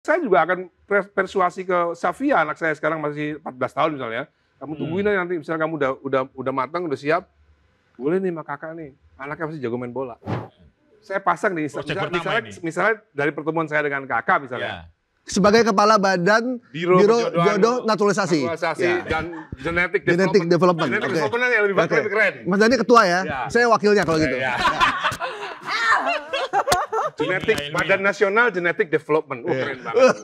Saya juga akan persuasi ke Safia, anak saya sekarang masih 14 tahun misalnya. Kamu tungguin aja nanti, misalnya kamu udah matang, udah siap, boleh nih sama kakak nih, anaknya pasti jago main bola. Saya pasang di Instagram, misalnya dari pertemuan saya dengan kakak misalnya. Sebagai kepala badan Biro Jodoh Naturalisasi dan Genetic Development. Genetic Development yang lebih keren. Mas Dhani ketua ya, saya wakilnya kalau gitu. Genetik Badan Nasional Genetic Development, keren banget,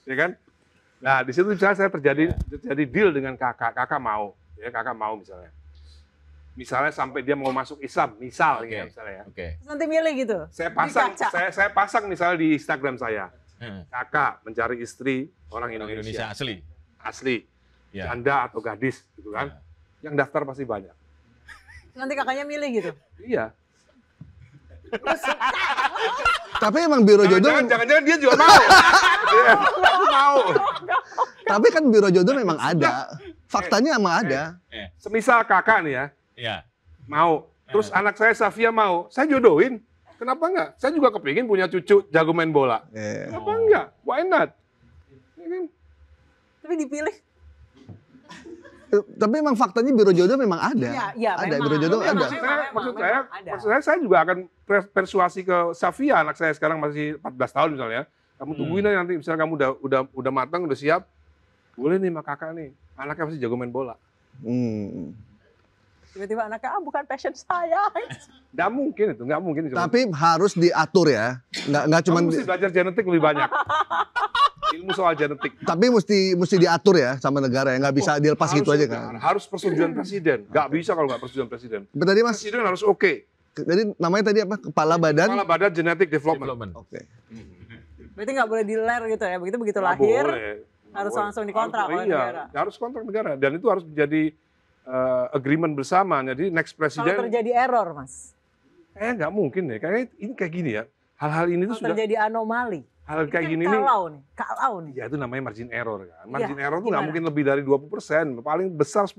ya kan? Nah di situ misalnya saya terjadi deal dengan kakak mau, ya kakak mau misalnya sampai dia mau masuk Islam, misalnya ya. Nanti milih gitu. Saya pasang misalnya di Instagram saya, kakak mencari istri orang Indonesia asli, janda atau gadis, gitu kan? Yang daftar pasti banyak. Nanti kakaknya milih gitu. Iya. Tapi emang Biro Jodoh... Jangan-jangan dia juga mau. Mau. Tapi kan Biro Jodoh memang ada. Faktanya emang ada. Semisal kakak nih ya, mau. Terus anak saya Safia mau. Saya jodohin. Kenapa enggak? Saya juga kepingin punya cucu jago main bola. Kenapa enggak? Why not? Ya kan? Tapi dipilih. Tapi memang faktanya Biro Jodoh memang ada. Ada Biro Jodoh ada. Maksud saya juga akan persuasi ke Safia, anak saya sekarang masih 14 tahun misalnya. Kamu tungguin aja nanti, misalnya kamu udah matang, udah siap, boleh nih sama kakak nih, anaknya pasti jago main bola. Tiba-tiba anaknya, bukan passion saya. Nggak mungkin itu, nggak mungkin. Tapi harus diatur ya, nggak cuma. Kamu mesti belajar genetik lebih banyak. Ilmu soal genetik. Tapi mesti diatur ya sama negara ya, nggak bisa dilepas gitu aja kan. Harus persetujuan presiden, nggak bisa kalau nggak persetujuan presiden. Tadi Mas, presiden harus oke. Jadi namanya tadi apa? Kepala Badan Genetic Development. Berarti nggak boleh diler gitu ya, begitu lahir harus langsung dikontrak oleh negara. Harus kontrak negara, dan itu harus menjadi agreement bersama. Jadi next presiden. Kalau terjadi error, Mas? Nggak mungkin deh. Kayaknya ini kayak gini ya. Hal-hal ini tuh sudah terjadi anomali. Hal kayak gini kalau nih. Ya itu namanya margin error kan. Margin error tuh nggak mungkin lebih dari 20%, paling besar 10%,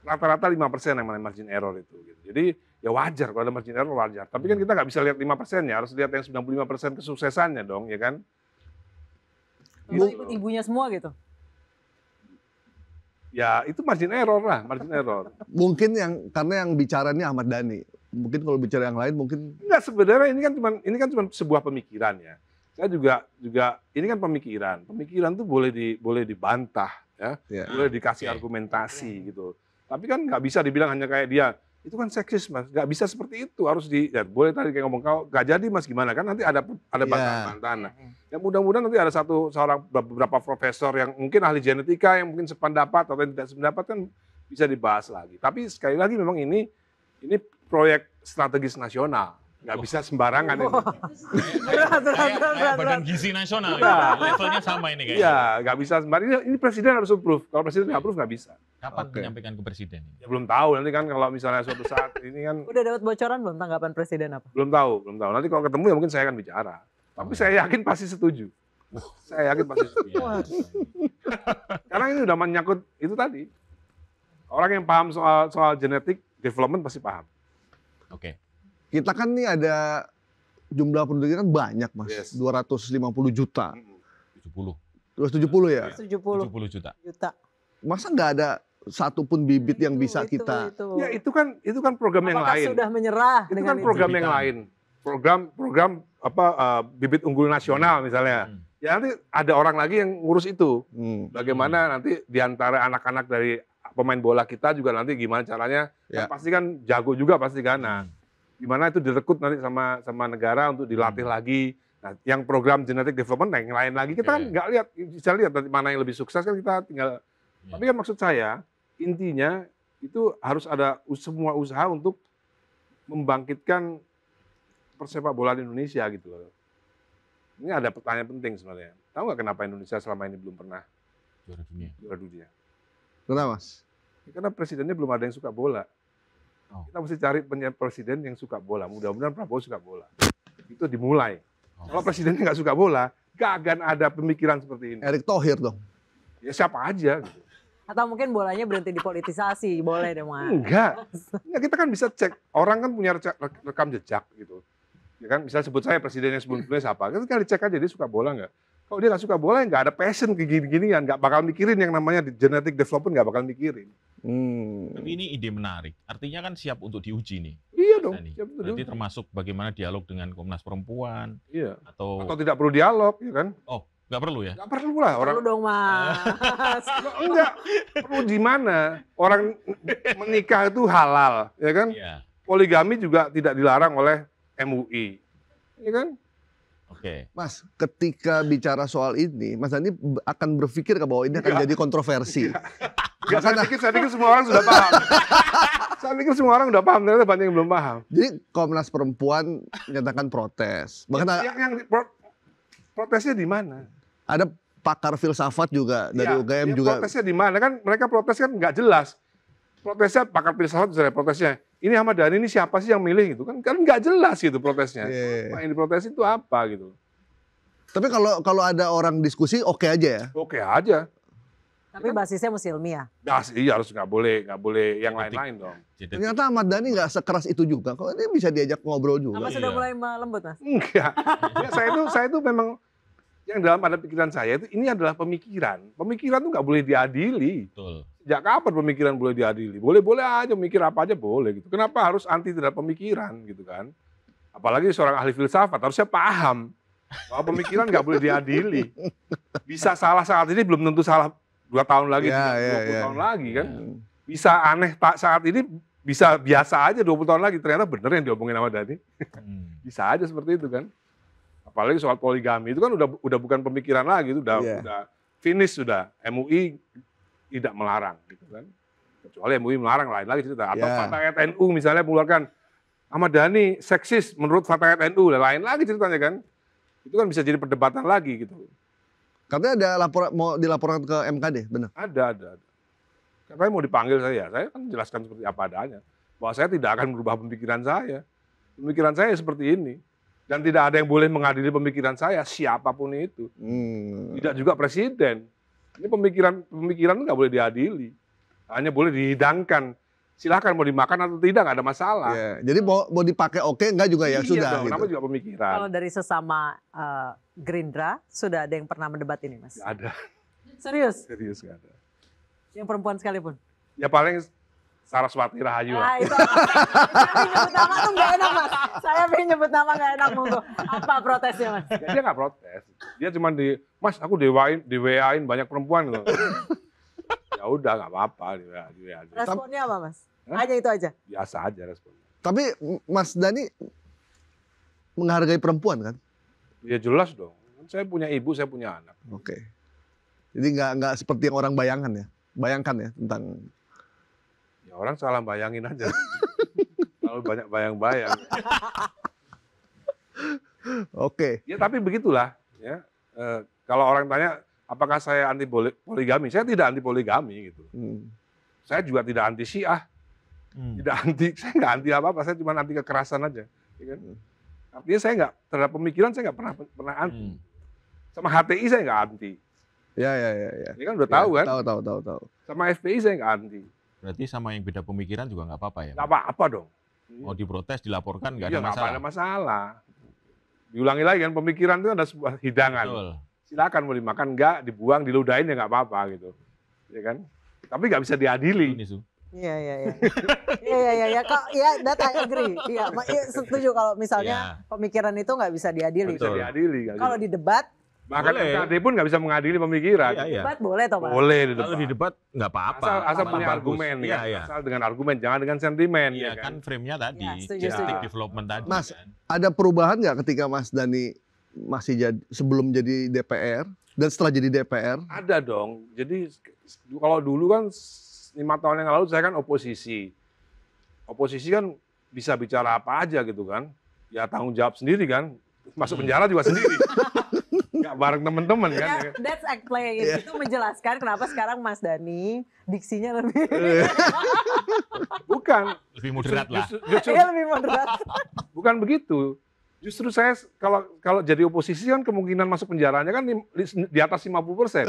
rata-rata 5% yang namanya margin error itu. Gitu. Jadi ya wajar kalau ada margin error wajar. Tapi kan kita nggak bisa lihat 5%-nya, harus lihat yang 95% kesuksesannya dong, ya kan? Ikut ibunya semua gitu. Ya itu margin error lah, margin error. Mungkin karena yang bicara ini Ahmad Dhani. Mungkin kalau bicara yang lain mungkin enggak, sebenarnya ini kan cuma sebuah pemikiran ya. Saya juga ini kan pemikiran. Pemikiran tuh boleh dibantah ya. Boleh dikasih argumentasi gitu. Tapi kan nggak bisa dibilang hanya kayak dia itu kan seksis Mas. Nggak bisa seperti itu, harus boleh tadi kayak ngomong kau nggak jadi Mas gimana kan nanti ada bantahan-bantahan. Ya mudah-mudahan nanti ada beberapa profesor yang mungkin ahli genetika yang mungkin sependapat atau yang tidak sependapat kan bisa dibahas lagi. Tapi sekali lagi memang ini proyek strategis nasional, nggak bisa sembarangan ini. Kayak Badan Gizi Nasional, levelnya sama ini kayaknya. Iya, nggak bisa sembarangan. Ini presiden harus approve. Kalau presiden nggak approve nggak bisa. Kapan menyampaikan ke presiden? Ya belum tahu. Nanti kan kalau misalnya suatu saat ini kan. Udah dapat bocoran belum tanggapan presiden apa? Belum tahu. Nanti kalau ketemu ya mungkin saya akan bicara. Tapi saya yakin pasti setuju. Saya yakin pasti setuju. Karena ini udah menyangkut itu tadi. Orang yang paham soal genetik development pasti paham. Oke. Kita kan nih ada jumlah penduduk kan banyak Mas, 250 juta. 270 ya? 70 juta. Masa nggak ada satupun bibit yang bisa kita? Ya itu kan program yang lain. Sudah menyerah itu kan program yang lain. Program bibit unggul nasional misalnya. Ya nanti ada orang lagi yang ngurus itu. Bagaimana nanti diantara anak-anak dari pemain bola kita juga nanti gimana caranya, kan pasti kan jago juga pasti kan. Nah, gimana itu direkrut nanti sama negara untuk dilatih lagi. Nah, yang program genetic development yang lain lagi kita kan nggak bisa lihat nanti mana yang lebih sukses kan kita tinggal. Tapi kan maksud saya intinya itu harus ada semua usaha untuk membangkitkan persepak bola Indonesia gitu loh. Ini ada pertanyaan penting sebenarnya. Tahu nggak kenapa Indonesia selama ini belum pernah juara dunia? Kenapa Mas? Karena presidennya belum ada yang suka bola. Kita mesti cari presiden yang suka bola. Mudah-mudahan Prabowo suka bola. Itu dimulai. Kalau presidennya nggak suka bola, nggak akan ada pemikiran seperti ini. Erick Thohir dong. Ya siapa aja. Gitu. Atau mungkin bolanya berhenti dipolitisasi, boleh deh Mas. Enggak. Kita kan bisa cek. Orang kan punya rekam jejak gitu. Ya kan, misalnya sebut saya presidennya sebelumnya siapa. Kan dicek aja dia suka bola nggak. Kalau dia nggak suka bola, nggak ada passion kayak gini-ginian, nggak bakal mikirin yang namanya genetic development, nggak bakal mikirin. Tapi ini ide menarik. Artinya kan siap untuk diuji nih. Iya dong. Berarti termasuk bagaimana dialog dengan Komnas Perempuan. Iya. Atau tidak perlu dialog, ya kan? Oh, nggak perlu ya? Nggak perlu lah orang. Perlu dong, Mas. Enggak. Perlu di mana? Orang menikah itu halal, ya kan? Iya. Poligami juga tidak dilarang oleh MUI, ya kan? Oke. Mas, ketika bicara soal ini, Mas Dani akan berpikir bahwa ini akan jadi kontroversi. Enggak, saya pikir semua orang sudah paham. Saya pikir semua orang sudah paham, ternyata banyak yang belum paham. Jadi Komnas Perempuan menyatakan protes. Bahkan protesnya di mana? ada pakar filsafat juga dari UGM juga. Protesnya di mana? Kan mereka protes kan nggak jelas. Protesnya pakar filsafat misalnya protesnya. Ini Ahmad Dhani ini siapa sih yang milih gitu kan? Kan nggak jelas gitu protesnya. Yang diprotes itu apa gitu. Tapi kalau ada orang diskusi oke aja ya? Oke aja. Tapi basisnya mesti ilmiah. Iya harus nggak boleh yang lain-lain dong. Ternyata Ahmad Dhani nggak sekeras itu juga. Kok ini bisa diajak ngobrol juga? Apa sudah mulai melembut, Mas? Enggak. Ya, saya itu memang yang dalam pada pikiran saya itu ini adalah pemikiran. Pemikiran itu nggak boleh diadili. Betul. Sejak kapan pemikiran boleh diadili? Boleh-boleh aja mikir apa aja boleh gitu. Kenapa harus anti terhadap pemikiran gitu kan? Apalagi seorang ahli filsafat harusnya paham bahwa pemikiran nggak boleh diadili. Bisa salah saat ini belum tentu salah 2 tahun lagi, 20 tahun lagi kan. Bisa aneh saat ini, bisa biasa aja 20 tahun lagi. Ternyata bener yang diomongin sama Dhani. Bisa aja seperti itu kan. Apalagi soal poligami itu kan udah bukan pemikiran lagi, itu udah finish sudah. MUI tidak melarang gitu kan. Kecuali MUI melarang lain lagi cerita. Atau Fatayat NU misalnya mengeluarkan Ahmad Dhani seksis menurut Fatayat NU, lain lagi ceritanya kan. Itu kan bisa jadi perdebatan lagi gitu. Katanya ada mau dilaporkan ke MKD, benar? Ada. Katanya mau dipanggil saya kan jelaskan seperti apa adanya. Bahwa saya tidak akan merubah pemikiran saya. Pemikiran saya seperti ini. Dan tidak ada yang boleh mengadili pemikiran saya, siapapun itu. Tidak juga presiden. Ini pemikiran itu nggak boleh diadili. Hanya boleh dihidangkan. Silahkan mau dimakan atau tidak, nggak ada masalah. Jadi mau dipakai oke, enggak juga ya, sudah. Dong, gitu. Nama juga pemikiran. Kalau dari sesama Gerindra, sudah ada yang pernah mendebat ini, Mas? Nggak ada. Serius? Serius nggak ada. Yang perempuan sekalipun? Ya paling Saraswati Rahayu lah. Itu. Saya nyebut nama tuh nggak enak, Mas. Saya pengen nyebut nama nggak enak, monggo. Apa protesnya, Mas? Ya, dia nggak protes. Dia cuma Mas aku di WA-in banyak perempuan loh. Ya udah nggak apa-apa. Responnya apa, Mas? Hanya itu aja? Biasa aja responnya. Tapi Mas Dhani menghargai perempuan kan? Ya jelas dong. Saya punya ibu, saya punya anak. Oke. Jadi nggak seperti yang orang bayangkan ya tentang. Ya orang salah bayangin aja. Kalau banyak bayang-bayang. Oke. Ya tapi begitulah. Ya. Kalau orang tanya, apakah saya anti poligami? Saya tidak anti poligami gitu. Saya juga tidak anti Syiah. Saya nggak anti apa-apa. Saya cuma anti kekerasan aja. Ya kan? Artinya saya nggak terhadap pemikiran saya nggak pernah anti. Sama HTI saya nggak anti. Ya. Ini kan udah tahu kan? Tahu. Sama FPI saya nggak anti. Berarti sama yang beda pemikiran juga nggak apa-apa ya? Nggak apa-apa dong. Mau diprotes, dilaporkan nggak ada masalah. masalah. Nggak ada masalah. Diulangi lagi kan, pemikiran itu ada sebuah hidangan. Betul. Silakan mau dimakan nggak, dibuang, diludahin ya nggak apa-apa gitu. Ya kan? Tapi nggak bisa diadili. Iya. Kok that I agree. Iya, setuju kalau misalnya pemikiran itu nggak bisa diadili. Nggak bisa diadili. Kalau di debat, bahkan MKD pun nggak bisa mengadili pemikiran. Debat boleh toh, Mas? Boleh di debat. Kalau di debat nggak apa-apa. Asal punya argumen. Asal dengan argumen, jangan dengan sentimen. Iya kan frame-nya tadi. Setuju. Development tadi. Mas, kan. ada perubahan nggak ketika Mas Dhani sebelum jadi DPR dan setelah jadi DPR? Ada dong. Jadi kalau dulu kan 5 tahun yang lalu saya kan oposisi. Oposisi kan bisa bicara apa aja gitu kan. Ya tanggung jawab sendiri kan. Masuk penjara juga sendiri. Nggak bareng teman-teman kan. Ya, that's act playing. Itu menjelaskan kenapa sekarang Mas Dhani diksinya lebih. Bukan. Lebih moderat lah. Justru lebih moderat. Bukan begitu. Justru saya kalau jadi oposisi kan kemungkinan masuk penjaranya kan di atas 50%.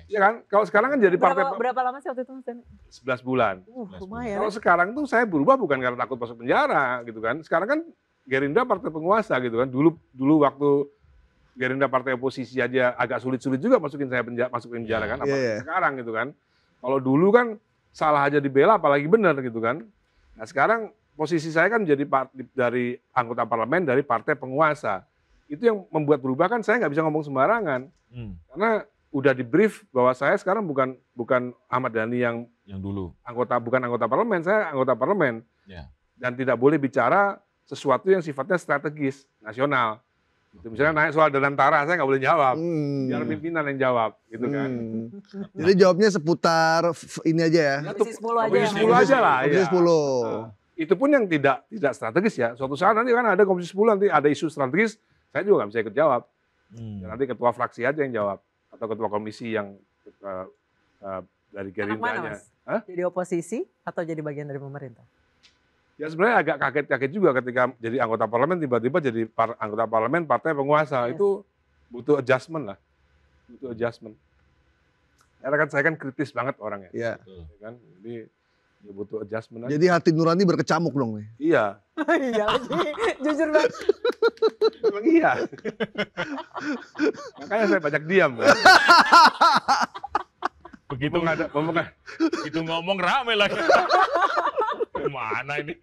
Ya kan? Kalau sekarang kan jadi partai. Berapa lama sih waktu itu, Mas Dhani? 11 bulan. Lumayan. Kalau sekarang tuh saya berubah bukan karena takut masuk penjara gitu kan. Sekarang kan Gerindra partai penguasa gitu kan. Dulu waktu Gerindra partai oposisi aja agak sulit-sulit juga masukin penjara kan, apalagi sekarang gitu kan. Kalau dulu kan salah aja dibela, apalagi benar gitu kan. Nah sekarang posisi saya kan jadi dari anggota parlemen dari partai penguasa. Itu yang membuat berubah kan saya nggak bisa ngomong sembarangan. Karena udah di brief bahwa saya sekarang bukan Ahmad Dhani yang dulu bukan anggota parlemen, saya anggota parlemen. Dan tidak boleh bicara sesuatu yang sifatnya strategis nasional. Gitu. Misalnya naik soal Danantara, saya nggak boleh jawab. Biar pimpinan yang jawab, gitu kan. Jadi jawabnya seputar ini aja ya. Komisi 10 aja. Komisi 10 aja lah. Komisi 10. Nah, itu pun yang tidak strategis ya. Suatu saat nanti kan ada Komisi 10, nanti ada isu strategis, saya juga nggak bisa ikut jawab. Ya, nanti ketua fraksi aja yang jawab. Atau ketua komisi yang dari Gerindranya. Jadi oposisi atau jadi bagian dari pemerintah? Ya sebenarnya agak kaget-kaget juga ketika jadi anggota parlemen tiba-tiba jadi anggota parlemen partai penguasa. Itu butuh adjustment lah. Butuh adjustment. Karena kan saya kan kritis banget orangnya. Iya. Kan? Jadi ya butuh adjustment. Jadi hati nurani berkecamuk dong nih. Iya. Iya, jujur banget. Memang iya. Makanya saya banyak diam. Begitu ngomong rame lagi. Mana ini?